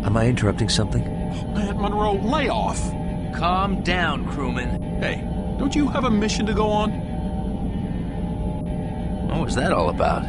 Am I interrupting something? Man, Monroe, lay off! Calm down, crewman. Hey, don't you have a mission to go on? What was that all about?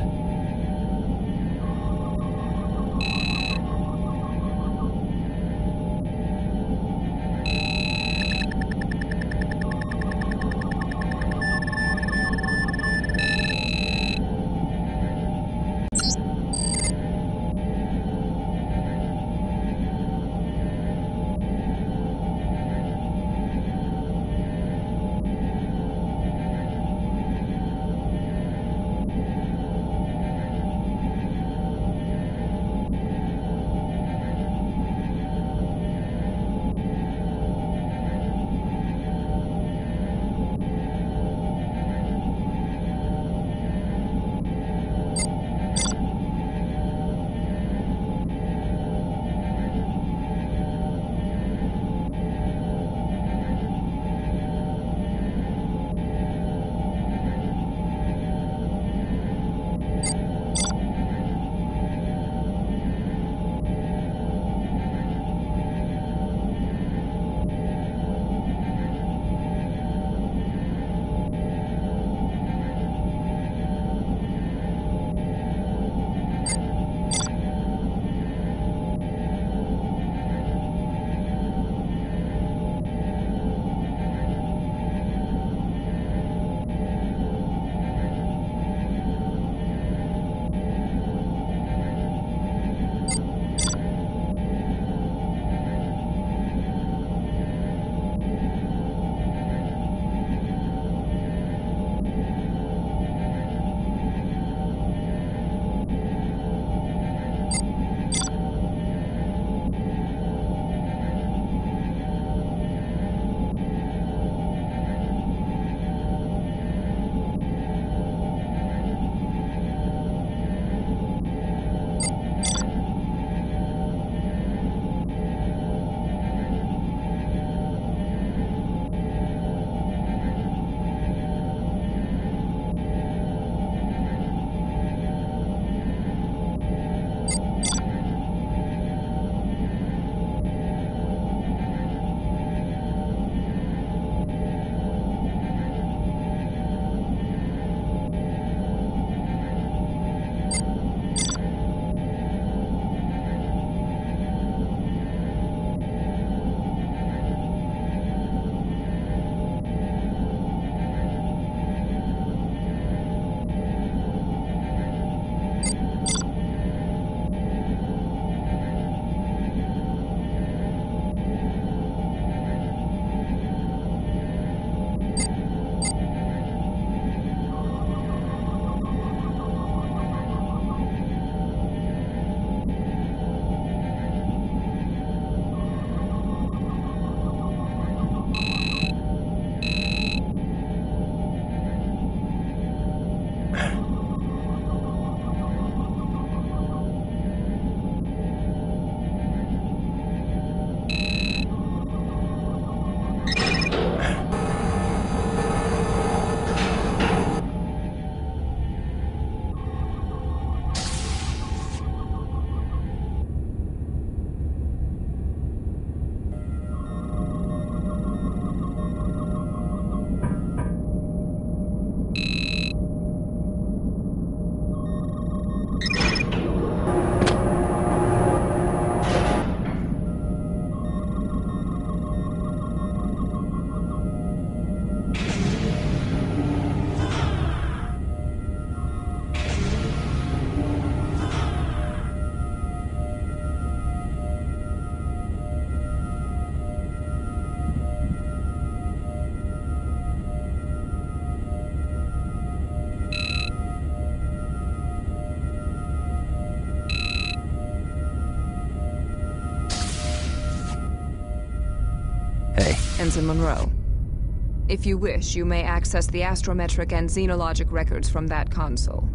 Ensign Monroe. If you wish, you may access the astrometric and xenologic records from that console.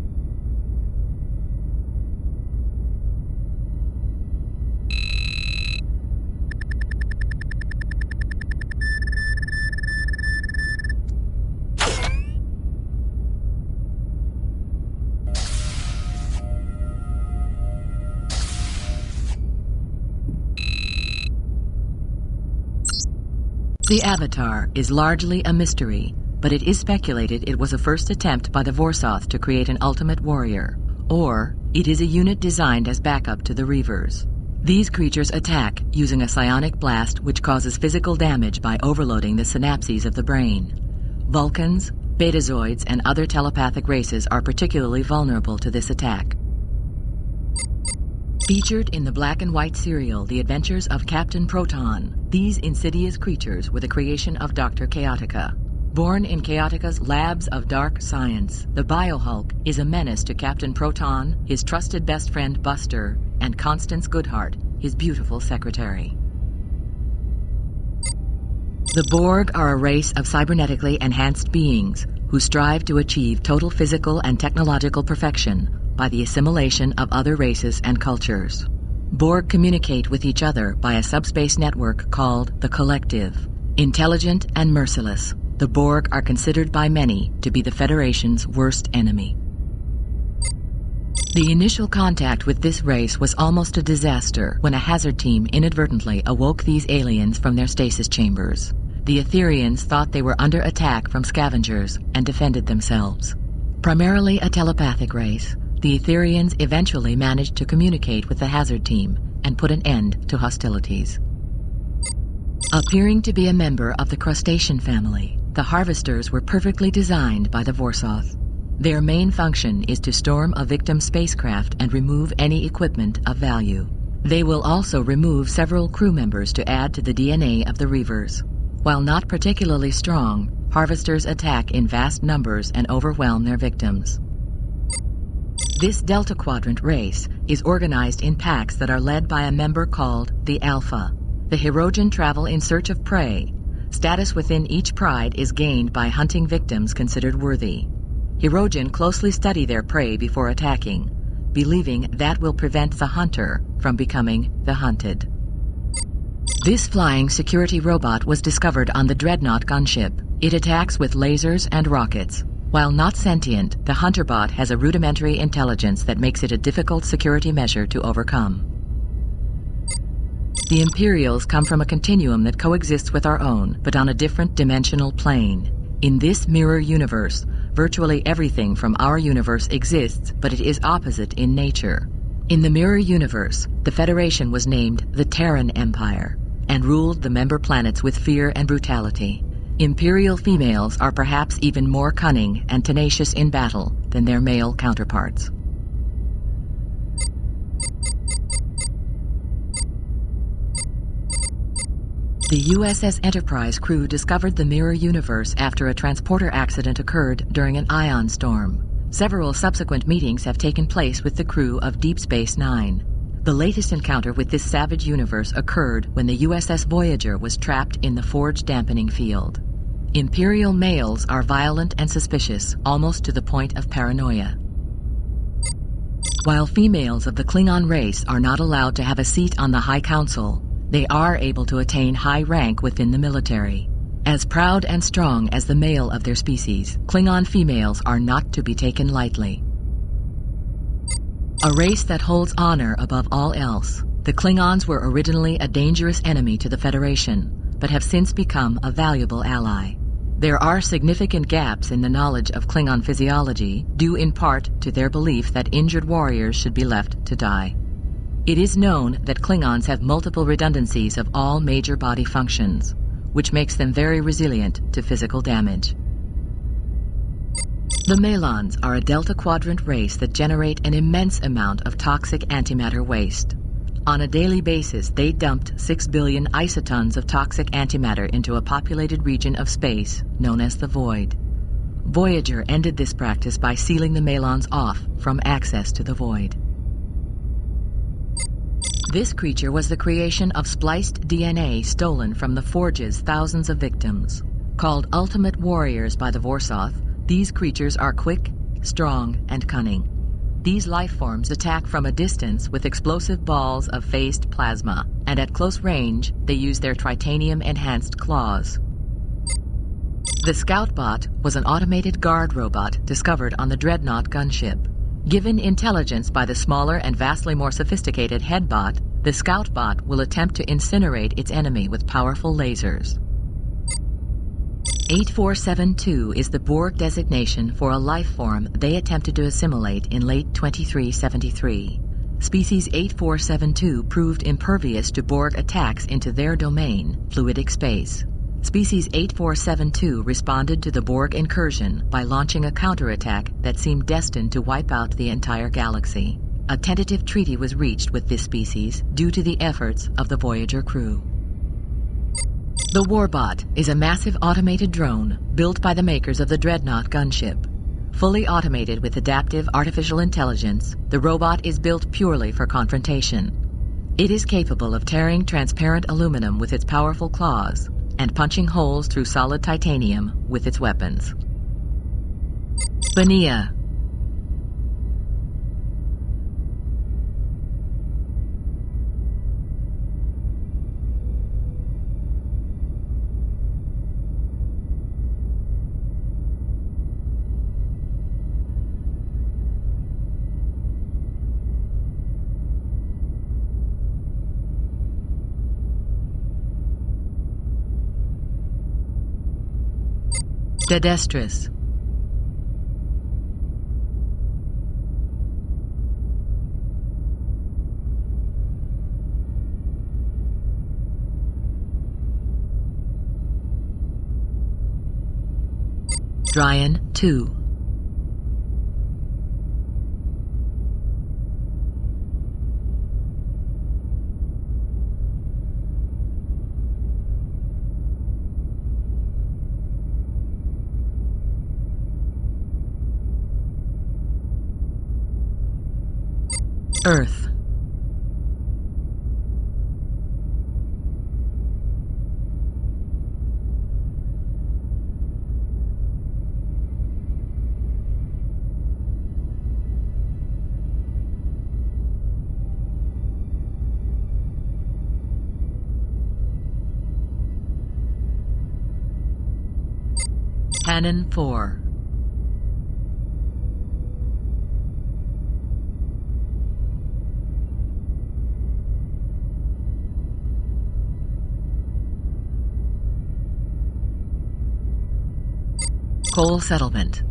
The Avatar is largely a mystery, but it is speculated it was a first attempt by the Vorsoth to create an ultimate warrior, or it is a unit designed as backup to the Reavers. These creatures attack using a psionic blast which causes physical damage by overloading the synapses of the brain. Vulcans, Betazoids, and other telepathic races are particularly vulnerable to this attack. Featured in the black and white serial The Adventures of Captain Proton, these insidious creatures were the creation of Dr. Chaotica. Born in Chaotica's labs of dark science, the Biohulk is a menace to Captain Proton, his trusted best friend Buster, and Constance Goodhart, his beautiful secretary. The Borg are a race of cybernetically enhanced beings who strive to achieve total physical and technological perfection by the assimilation of other races and cultures. Borg communicate with each other by a subspace network called the Collective. Intelligent and merciless, the Borg are considered by many to be the Federation's worst enemy. The initial contact with this race was almost a disaster when a hazard team inadvertently awoke these aliens from their stasis chambers. The Etherians thought they were under attack from scavengers and defended themselves. Primarily a telepathic race, the Etherians eventually managed to communicate with the hazard team and put an end to hostilities. Appearing to be a member of the crustacean family, the Harvesters were perfectly designed by the Vorsoth. Their main function is to storm a victim spacecraft and remove any equipment of value. They will also remove several crew members to add to the DNA of the Reavers. While not particularly strong, Harvesters attack in vast numbers and overwhelm their victims. This Delta Quadrant race is organized in packs that are led by a member called the Alpha. The Hirogen travel in search of prey. Status within each pride is gained by hunting victims considered worthy. Hirogen closely study their prey before attacking, believing that will prevent the hunter from becoming the hunted. This flying security robot was discovered on the Dreadnought gunship. It attacks with lasers and rockets. While not sentient, the Hunter bot has a rudimentary intelligence that makes it a difficult security measure to overcome. The Imperials come from a continuum that coexists with our own, but on a different dimensional plane. In this mirror universe, virtually everything from our universe exists, but it is opposite in nature. In the mirror universe, the Federation was named the Terran Empire and ruled the member planets with fear and brutality. Imperial females are perhaps even more cunning and tenacious in battle than their male counterparts. The USS Enterprise crew discovered the mirror universe after a transporter accident occurred during an ion storm. Several subsequent meetings have taken place with the crew of Deep Space Nine. The latest encounter with this savage universe occurred when the USS Voyager was trapped in the forge dampening field. Imperial males are violent and suspicious, almost to the point of paranoia. While females of the Klingon race are not allowed to have a seat on the High Council, they are able to attain high rank within the military. As proud and strong as the male of their species, Klingon females are not to be taken lightly. A race that holds honor above all else, the Klingons were originally a dangerous enemy to the Federation, but have since become a valuable ally. There are significant gaps in the knowledge of Klingon physiology, due in part to their belief that injured warriors should be left to die. It is known that Klingons have multiple redundancies of all major body functions, which makes them very resilient to physical damage. The Malons are a Delta Quadrant race that generate an immense amount of toxic antimatter waste. On a daily basis, they dumped 6 billion isotons of toxic antimatter into a populated region of space known as the Void. Voyager ended this practice by sealing the Malons off from access to the Void. This creature was the creation of spliced DNA stolen from the Forge's thousands of victims. Called Ultimate Warriors by the Vorsoth, these creatures are quick, strong, and cunning. These life forms attack from a distance with explosive balls of phased plasma, and at close range, they use their tritanium-enhanced claws. The Scout Bot was an automated guard robot discovered on the Dreadnought gunship. Given intelligence by the smaller and vastly more sophisticated Headbot, the Scout Bot will attempt to incinerate its enemy with powerful lasers. 8472 is the Borg designation for a life form they attempted to assimilate in late 2373. Species 8472 proved impervious to Borg attacks into their domain, fluidic space. Species 8472 responded to the Borg incursion by launching a counterattack that seemed destined to wipe out the entire galaxy. A tentative treaty was reached with this species due to the efforts of the Voyager crew. The Warbot is a massive automated drone built by the makers of the Dreadnought gunship. Fully automated with adaptive artificial intelligence, the robot is built purely for confrontation. It is capable of tearing transparent aluminum with its powerful claws and punching holes through solid titanium with its weapons. Benia. Dedestris. Dryan 2. Earth. Cannon 4. Coal Settlement.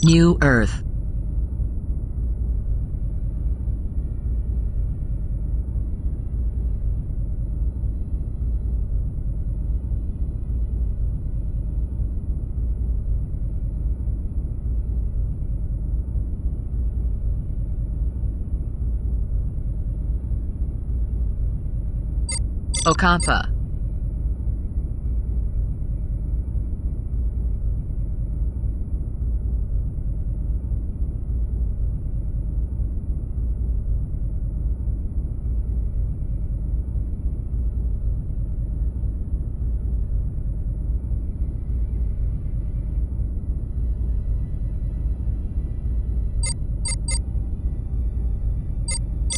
New Earth. Ocampa.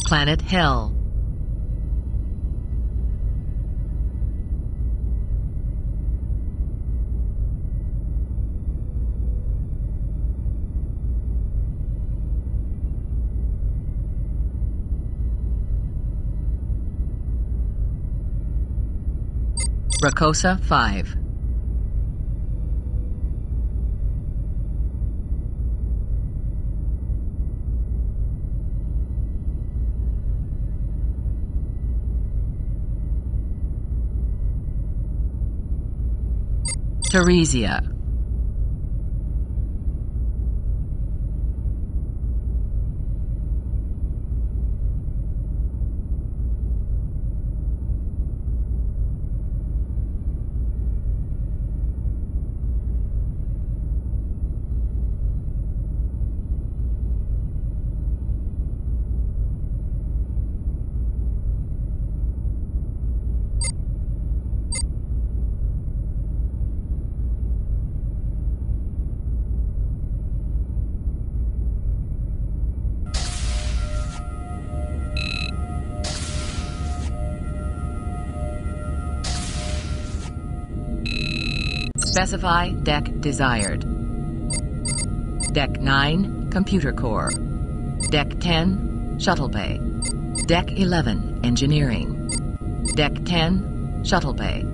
Planet Hell. Rakosa 5. Teresia. Specify deck desired. Deck 9, Computer Core. Deck 10, Shuttle Bay. Deck 11, Engineering. Deck 10, Shuttle Bay.